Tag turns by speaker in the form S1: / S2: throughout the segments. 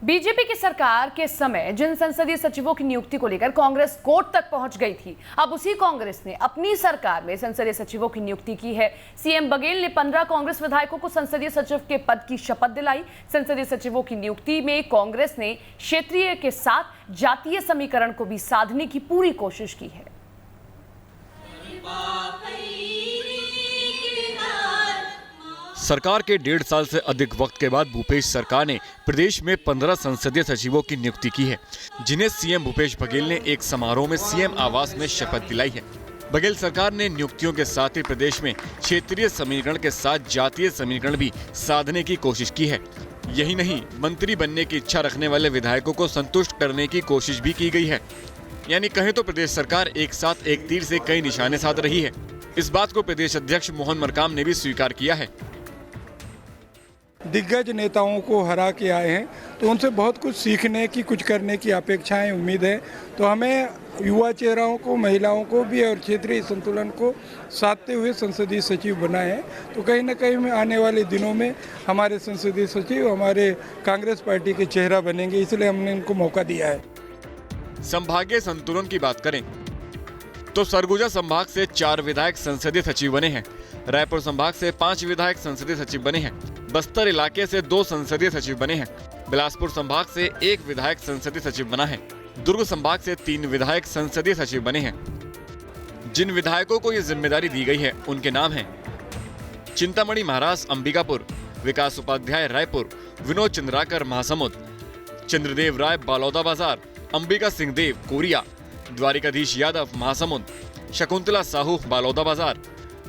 S1: BJP की सरकार के समय जिन संसदीय सचिवों की नियुक्ति को लेकर कांग्रेस कोर्ट तक पहुंच गई थी, अब उसी कांग्रेस ने अपनी सरकार में संसदीय सचिवों की नियुक्ति की है। सीएम बघेल ने 15 कांग्रेस विधायकों को संसदीय सचिव के पद की शपथ दिलाई। संसदीय सचिवों की नियुक्ति में कांग्रेस ने क्षेत्रीय के साथ जातीय समीकरण को भी साधने की पूरी कोशिश की है।
S2: सरकार के 1.5 साल से अधिक वक्त के बाद भूपेश सरकार ने प्रदेश में 15 संसदीय सचिवों की नियुक्ति की है, जिन्हें सीएम भूपेश बघेल ने एक समारोह में सीएम आवास में शपथ दिलाई है। बघेल सरकार ने नियुक्तियों के साथ ही प्रदेश में क्षेत्रीय समीकरण के साथ जातीय समीकरण भी साधने की कोशिश की है। यही नहीं, मंत्री बनने की इच्छा रखने वाले विधायकों को संतुष्ट करने की कोशिश भी की गई है। यानी कहें तो प्रदेश सरकार एक साथ एक तीर से कई निशाने साध रही है। इस बात को प्रदेश अध्यक्ष मोहन मरकाम ने भी स्वीकार किया है।
S3: दिग्गज नेताओं को हरा के आए हैं, तो उनसे बहुत कुछ सीखने की, कुछ करने की अपेक्षाएं, उम्मीद है। तो हमें युवा चेहराओं को, महिलाओं को भी और क्षेत्रीय संतुलन को साधते हुए संसदीय सचिव बनाए हैं। तो कहीं ना कहीं में आने वाले दिनों में हमारे संसदीय सचिव हमारे कांग्रेस पार्टी के चेहरा बनेंगे, इसलिए हमने इनको मौका दिया है।
S2: संभागीय संतुलन की बात करें तो सरगुजा संभाग से 4 विधायक संसदीय सचिव बने हैं। रायपुर संभाग से 5 विधायक संसदीय सचिव बने हैं। बस्तर इलाके से 2 संसदीय सचिव बने हैं। बिलासपुर संभाग से 1 विधायक संसदीय सचिव बना है। दुर्ग संभाग से 3 विधायक संसदीय सचिव बने हैं। जिन विधायकों को ये जिम्मेदारी दी गई है उनके नाम हैं चिंतामणि महाराज अंबिकापुर, विकास उपाध्याय रायपुर, विनोद चंद्राकर महासमुंद, चंद्रदेव राय बालौदा बाजार, अंबिका सिंह देव कोरिया, द्वारिकाधीश यादव महासमुंद, शकुंतला साहू बालौदा बाजार,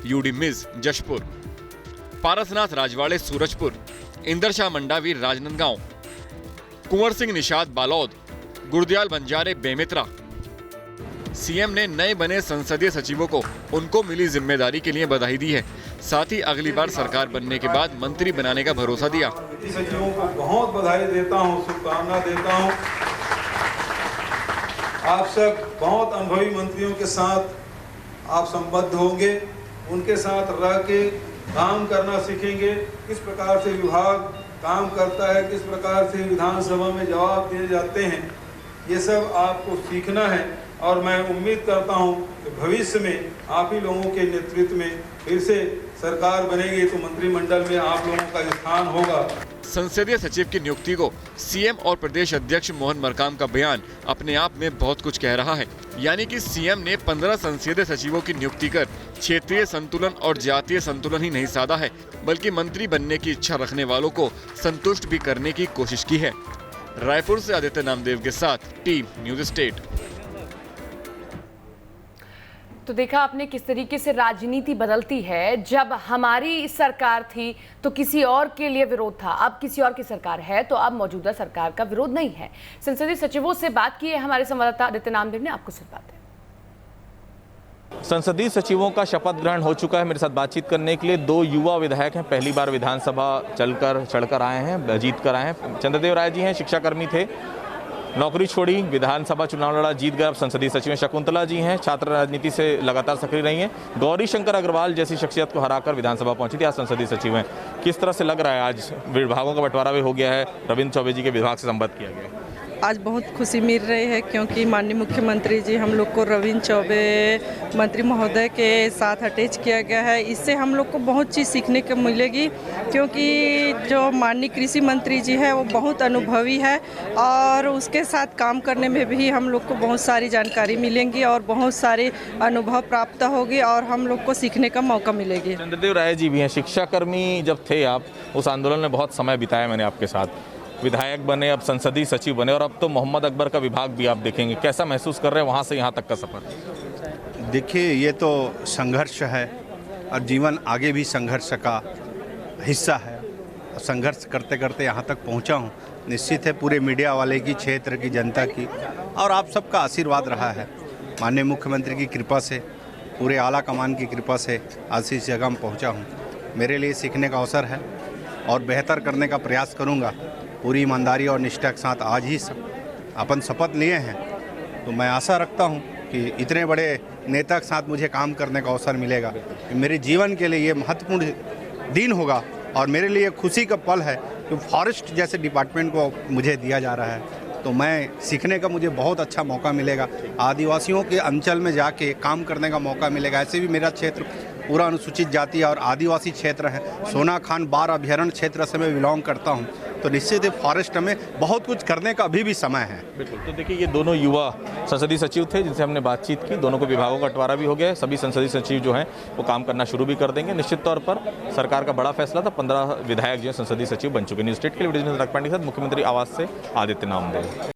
S2: यूडी मिज जशपुर, पारसनाथ राजवाड़े सूरजपुर, इंदरशाह मंडावी राजनांदगांव, कुंवर सिंह निषाद बालौद, गुरदयाल बंजारे बेमित्रा। सीएम ने नए बने संसदीय सचिवों को उनको मिली जिम्मेदारी के लिए बधाई दी है। साथ ही अगली बार सरकार बनने के बाद मंत्री बनाने का भरोसा दिया।
S4: सचिवों को बहुत बधाई देता हूँ, शुभकामना देता हूँ। आप सब बहुत अनुभवी मंत्रियों के साथ आप संबद्ध होंगे, उनके साथ रह के काम करना सीखेंगे। किस प्रकार से विभाग काम करता है, किस प्रकार से विधानसभा में जवाब दिए जाते हैं, ये सब आपको सीखना है। और मैं उम्मीद करता हूं कि भविष्य में आप ही लोगों के नेतृत्व में फिर से सरकार बनेगी, तो मंत्रिमंडल में आप लोगों का स्थान होगा।
S2: संसदीय सचिव की नियुक्ति को सीएम और प्रदेश अध्यक्ष मोहन मरकाम का बयान अपने आप में बहुत कुछ कह रहा है। यानी कि सीएम ने 15 संसदीय सचिवों की नियुक्ति कर क्षेत्रीय संतुलन और जातीय संतुलन ही नहीं साधा है, बल्कि मंत्री बनने की इच्छा रखने वालों को संतुष्ट भी करने की कोशिश की है। रायपुर से आदित्य नामदेव के साथ टीम न्यूज स्टेट।
S1: तो देखा आपने किस तरीके से राजनीति बदलती है। जब हमारी सरकार थी तो किसी और के लिए विरोध था, अब किसी और की सरकार है तो अब मौजूदा सरकार का विरोध नहीं है। संसदीय सचिवों से बात की है हमारे संवाददाता आदित्य नामदेव ने, आपको सुनवाते हैं।
S5: संसदीय सचिवों का शपथ ग्रहण हो चुका है। मेरे साथ बातचीत करने के लिए 2 युवा विधायक हैं, पहली बार विधानसभा चढ़कर आए हैं, जीत कर आए हैं। चंद्रदेव राय जी हैं, शिक्षाकर्मी थे, नौकरी छोड़ी, विधानसभा चुनाव लड़ा, जीत गए, अब संसदीय सचिव हैं। शकुंतला जी हैं, छात्र राजनीति से लगातार सक्रिय रही हैं। गौरी शंकर अग्रवाल जैसी शख्सियत को हराकर विधानसभा पहुंची थी, आज संसदीय सचिव हैं। किस तरह से लग रहा है, आज विभागों का बंटवारा भी हो गया है, रविंद्र चौबे जी के विभाग से संबद्ध किया गया है?
S6: आज बहुत खुशी मिल रही है क्योंकि माननीय मुख्यमंत्री जी हम लोग को रविंद्र चौबे मंत्री महोदय के साथ अटैच किया गया है। इससे हम लोग को बहुत चीज़ सीखने को मिलेगी, क्योंकि जो माननीय कृषि मंत्री जी है वो बहुत अनुभवी है और उसके साथ काम करने में भी हम लोग को बहुत सारी जानकारी मिलेंगी और बहुत सारे अनुभव प्राप्त होगी और हम लोग को सीखने का मौका मिलेगी।
S5: चंद्रदेव राय जी भी हैं, शिक्षाकर्मी जब थे आप, उस आंदोलन में बहुत समय बिताया मैंने आपके साथ, विधायक बने, अब संसदीय सचिव बने और अब तो मोहम्मद अकबर का विभाग भी आप देखेंगे। कैसा महसूस कर रहे हैं वहाँ से यहाँ तक का सफर?
S7: देखिए, ये तो संघर्ष है और जीवन आगे भी संघर्ष का हिस्सा है। संघर्ष करते करते यहाँ तक पहुँचा हूँ। निश्चित है पूरे मीडिया वाले की, क्षेत्र की जनता की और आप सबका आशीर्वाद रहा है। माननीय मुख्यमंत्री की कृपा से, पूरे आला कमान की कृपा से आज इस जगह में पहुँचा हूँ। मेरे लिए सीखने का अवसर है और बेहतर करने का प्रयास करूँगा पूरी ईमानदारी और निष्ठा के साथ। आज ही अपन शपथ लिए हैं तो मैं आशा रखता हूं कि इतने बड़े नेता के साथ मुझे काम करने का अवसर मिलेगा। मेरे जीवन के लिए ये महत्वपूर्ण दिन होगा और मेरे लिए खुशी का पल है जो फॉरेस्ट जैसे डिपार्टमेंट को मुझे दिया जा रहा है, तो मैं सीखने का मुझे बहुत अच्छा मौका मिलेगा। आदिवासियों के अंचल में जाके काम करने का मौका मिलेगा। ऐसे भी मेरा क्षेत्र पूरा अनुसूचित जाति और आदिवासी क्षेत्र है। सोना खान बार अभ्यारण्य क्षेत्र से मैं बिलोंग करता हूं, तो निश्चित ही फॉरेस्ट में बहुत कुछ करने का अभी भी समय है।
S5: बिल्कुल। तो देखिए, ये दोनों युवा संसदीय सचिव थे जिनसे हमने बातचीत की। दोनों को विभागों का बंटवारा भी हो गया है। सभी संसदीय सचिव जो हैं वो काम करना शुरू भी कर देंगे। निश्चित तौर पर सरकार का बड़ा फैसला था। 15 विधायक जो हैं संसदीय सचिव बन चुके हैं। न्यूज़ स्टेट के लिए वीडियो जर्नलिस्ट रघुपाल के साथ मुख्यमंत्री आवास से आदित्य नामदेव।